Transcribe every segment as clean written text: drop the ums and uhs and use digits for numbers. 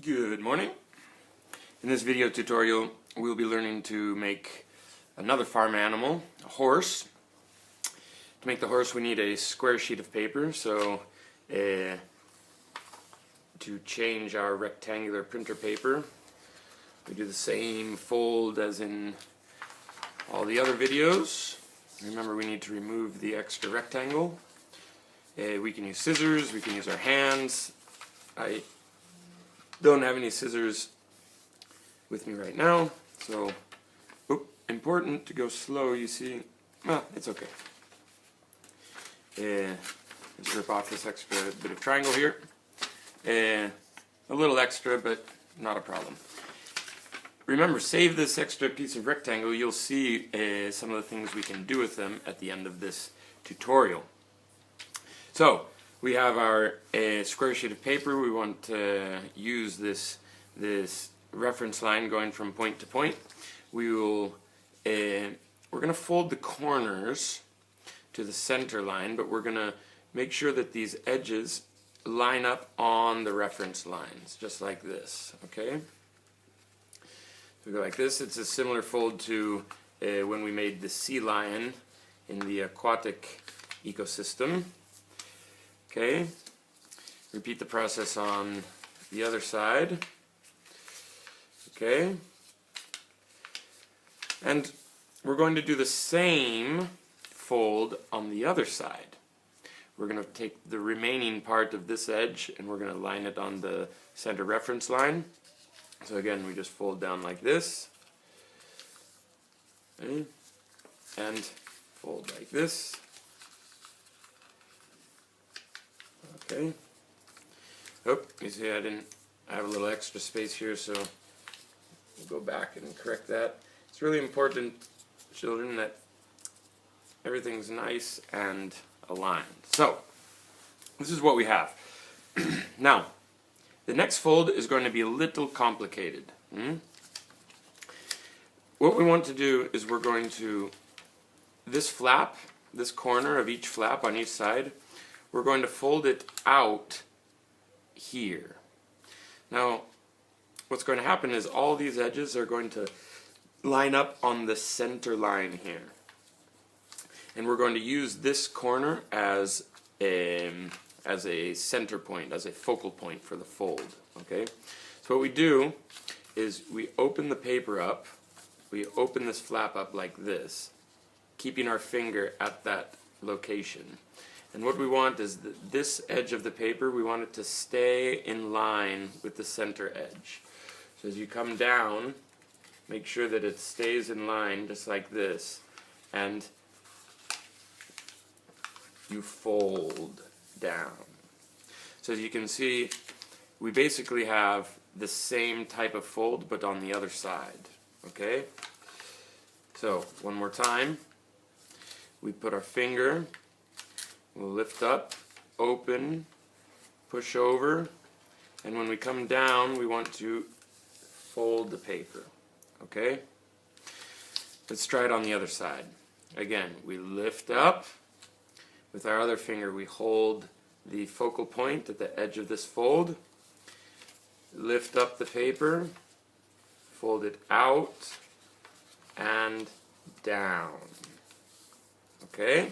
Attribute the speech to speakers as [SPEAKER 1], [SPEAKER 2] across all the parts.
[SPEAKER 1] Good morning. In this video tutorial we'll be learning to make another farm animal, a horse. To make the horse we need a square sheet of paper, so to change our rectangular printer paper we do the same fold as in all the other videos. Remember, we need to remove the extra rectangle. We can use scissors, we can use our hands. I don't have any scissors with me right now, so important to go slow, you see. Well, it's okay. Let's rip off this extra bit of triangle here. A little extra, but not a problem. Remember, save this extra piece of rectangle. You'll see some of the things we can do with them at the end of this tutorial. So, we have our square sheet of paper. We want to use this reference line going from point to point. We're going to fold the corners to the center line, but we're going to make sure that these edges line up on the reference lines, just like this, okay? So we go like this. It's a similar fold to when we made the sea lion in the aquatic ecosystem. Okay, repeat the process on the other side. Okay, and we're going to do the same fold on the other side. We're going to take the remaining part of this edge and we're going to line it on the center reference line. So again, we just fold down like this, okay, and fold like this. Okay. Oh, you see I have a little extra space here, so we'll go back and correct that. It's really important, children, that everything's nice and aligned. So, this is what we have. Now, the next fold is going to be a little complicated. What we want to do is we're going to, this flap, this corner of each flap on each side, we're going to fold it out here. Now, what's going to happen is all these edges are going to line up on the center line here. And we're going to use this corner as a center point, as a focal point for the fold. Okay? So what we do is we open the paper up, we open this flap up like this, keeping our finger at that location. And what we want is this edge of the paper, we want it to stay in line with the center edge. So as you come down, make sure that it stays in line just like this, and you fold down. So as you can see, we basically have the same type of fold but on the other side. Okay? So one more time, we put our finger, we'll lift up, open, push over, and when we come down we want to fold the paper. Okay? Let's try it on the other side. Again, we lift up, with our other finger we hold the focal point at the edge of this fold, lift up the paper, fold it out and down. Okay?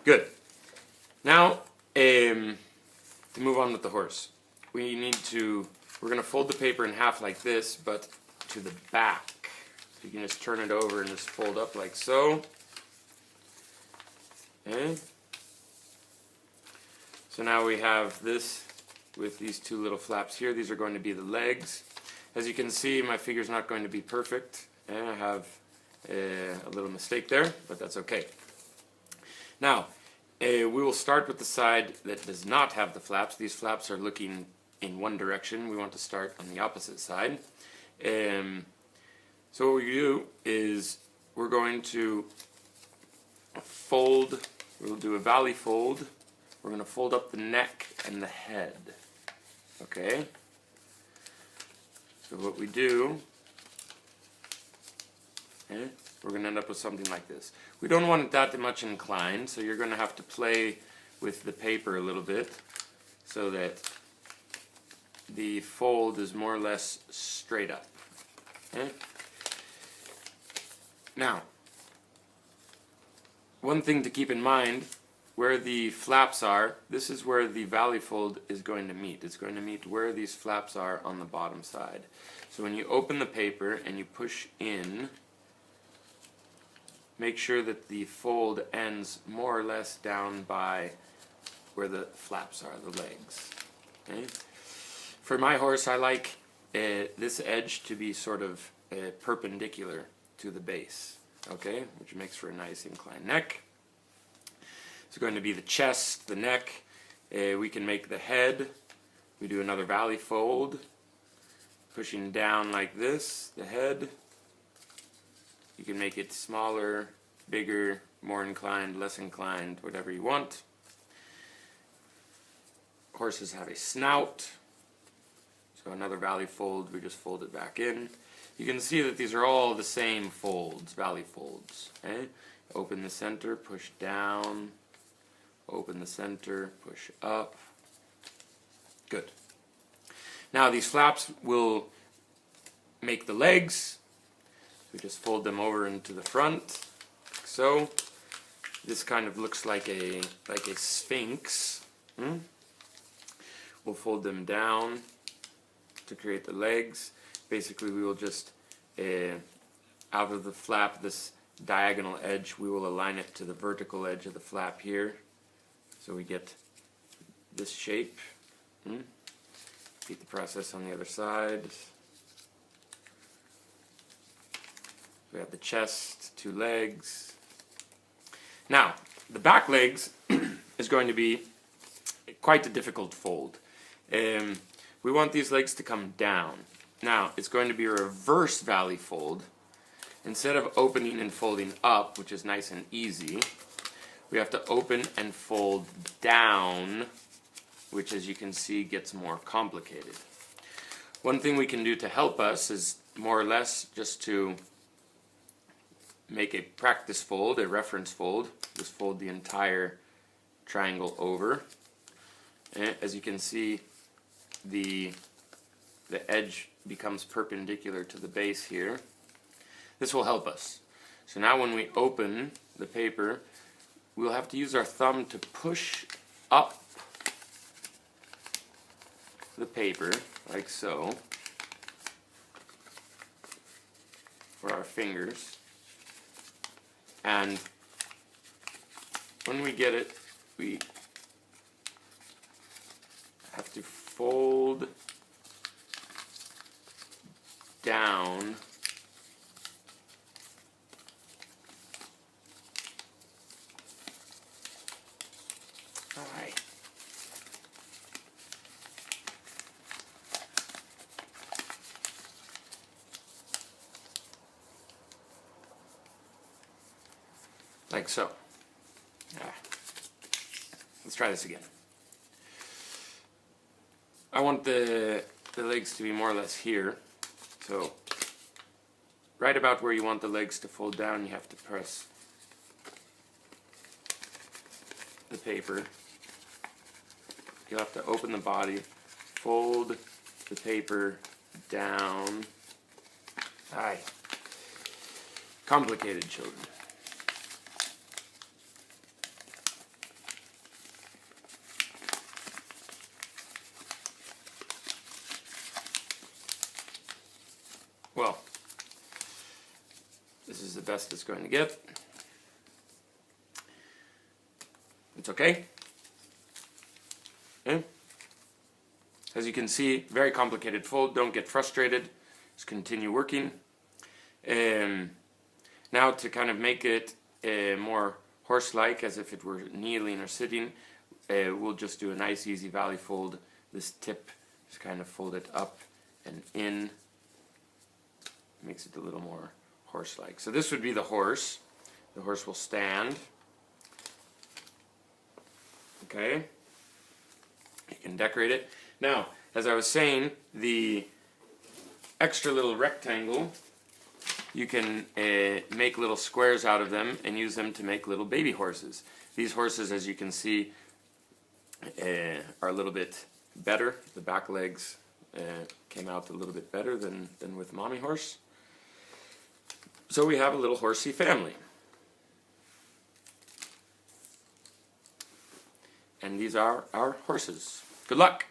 [SPEAKER 1] Good. Now, to move on with the horse, we're going to fold the paper in half like this, but to the back. So you can just turn it over and just fold up like so. Okay. So now we have this with these two little flaps here. These are going to be the legs. As you can see, my figure's not going to be perfect, and I have a little mistake there, but that's okay. Now, we will start with the side that does not have the flaps. These flaps are looking in one direction. We want to start on the opposite side. So what we do is we're going to fold, we'll do a valley fold. We're going to fold up the neck and the head. Okay? So what we do, we're going to end up with something like this. We don't want it that much inclined, so you're going to have to play with the paper a little bit so that the fold is more or less straight up. Okay? Now, one thing to keep in mind, where the flaps are, this is where the valley fold is going to meet. It's going to meet where these flaps are on the bottom side. So when you open the paper and you push in, make sure that the fold ends more or less down by where the flaps are, the legs. Okay? For my horse, I like this edge to be sort of perpendicular to the base, okay, which makes for a nice inclined neck. It's going to be the chest, the neck. We can make the head. We do another valley fold, pushing down like this, the head. You can make it smaller, bigger, more inclined, less inclined, whatever you want. Horses have a snout, so another valley fold, we just fold it back in. You can see that these are all the same folds, valley folds. Okay? Open the center, push down, open the center, push up. Good. Now these flaps will make the legs. We just fold them over into the front, like so. This kind of looks like a sphinx. We'll fold them down to create the legs. Basically, we will just, out of the flap, this diagonal edge, we will align it to the vertical edge of the flap here. So we get this shape. Repeat the process on the other side. We have the chest, two legs. Now, the back legs is going to be quite a difficult fold. We want these legs to come down. Now, it's going to be a reverse valley fold. Instead of opening and folding up, which is nice and easy, we have to open and fold down, which, as you can see, gets more complicated. One thing we can do to help us is more or less just to make a practice fold, a reference fold. Just fold the entire triangle over. And as you can see, the edge becomes perpendicular to the base here. This will help us. So now when we open the paper, we'll have to use our thumb to push up the paper, like so, for our fingers. And when we get it, we have to fold down like so. Let's try this again. I want the legs to be more or less here. So right about where you want the legs to fold down, you have to press the paper. You'll have to open the body, fold the paper down. Aye. Complicated, children. Well, this is the best it's going to get. It's okay. Okay. As you can see, very complicated fold. Don't get frustrated. Just continue working. Now to kind of make it more horse-like, as if it were kneeling or sitting, we'll just do a nice easy valley fold. This tip, just kind of fold it up and in. Makes it a little more horse-like. So this would be the horse. The horse will stand. Okay. You can decorate it. Now, as I was saying, the extra little rectangle, you can make little squares out of them and use them to make little baby horses. These horses, as you can see, are a little bit better. The back legs came out a little bit better than with mommy horse. So we have a little horsey family. And these are our horses. Good luck!